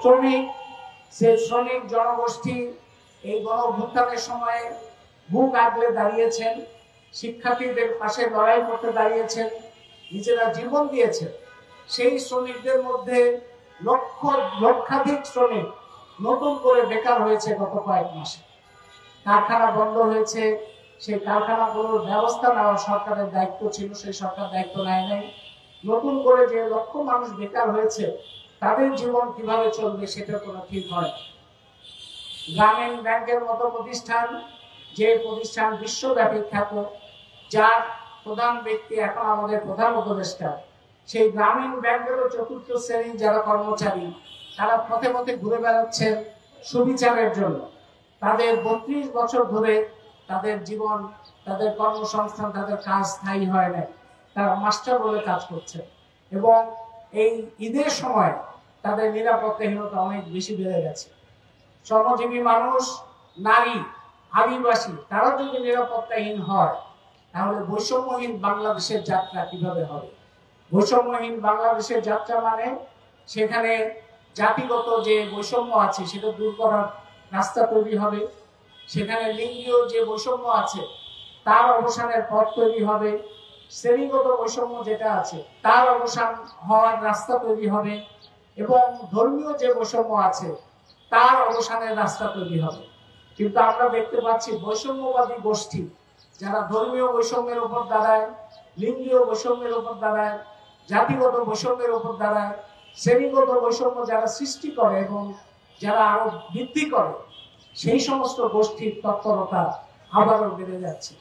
শ্রমিক, সে শ্রমিক জনগোষ্ঠী এই গণঅভ্যুত্থানের সময়ে বুক আগলে দাঁড়িয়েছেন, শিক্ষার্থীদের পাশে লড়াই করতে দাঁড়িয়েছেন, নিজেরা জীবন দিয়েছেন। সেই শ্রমিকদের মধ্যে লক্ষাধিক শ্রমিক নতুন করে বেকার হয়েছে গত কয়েক মাসে। কারখানা বন্ধ হয়েছে, সেই কারখানাগুলোর ব্যবস্থা নেওয়া সরকারের দায়িত্ব ছিল, সেই সরকার দায়িত্ব নেয় নাই। নতুন করে যে লক্ষ মানুষ বেকার হয়েছে তাদের জীবন কিভাবে চলবে সেটা কোনো ঠিক হয়। গ্রামীণ ব্যাংকের মতো প্রতিষ্ঠান, যে প্রতিষ্ঠান বিশ্বব্যাপী খ্যাত, যার প্রধান ব্যক্তি এখন আমাদের প্রধান উপদেষ্টা, সেই গ্রামীণ ব্যাংকেরও চতুর্থ শ্রেণীর যারা কর্মচারী তারা পথে পথে ঘুরে বেড়াচ্ছেন সুবিচারের জন্য। তাদের 32 বছর ধরে তাদের জীবন, তাদের কর্মসংস্থান, তাদের কাজ স্থায়ী হয় না, তারা মাস্টার বলে কাজ করছে। এবং এই ঈদের সময় তাদের নিরাপত্তাহীনতা অনেক বেশি বেড়ে গেছে। শ্রমজীবী মানুষ, নারী, আদিবাসী তারা যদি নিরাপত্তাহীন হয় তাহলে বৈষম্যহীন বাংলাদেশের যাত্রা কিভাবে হবে? বৈষম্যহীন বাংলাদেশের যাত্রা মানে সেখানে জাতিগত যে বৈষম্য আছে সেটা দূর করার রাস্তা তৈরি হবে, সেখানে লিঙ্গীয় যে বৈষম্য আছে তার অবসানের পথ তৈরি হবে, শ্রেণীগত বৈষম্য যেটা আছে তার অবসান হওয়ার রাস্তা তৈরি হবে, এবং ধর্মীয় যে বৈষম্য আছে তার অবসানের রাস্তা তৈরি হবে। কিন্তু আমরা দেখতে পাচ্ছি বৈষম্যবাদী গোষ্ঠী যারা ধর্মীয় বৈষম্যের উপর দাঁড়ায়, লিঙ্গীয় বৈষম্যের উপর দাঁড়ায়, জাতিগত বৈষম্যের উপর দাঁড়ায়, শ্রেণীগত বৈষম্য যারা সৃষ্টি করে এবং যারা আরো বৃদ্ধি করে, সেই সমস্ত গোষ্ঠীর তৎপরতা আবারও বেড়ে যাচ্ছে।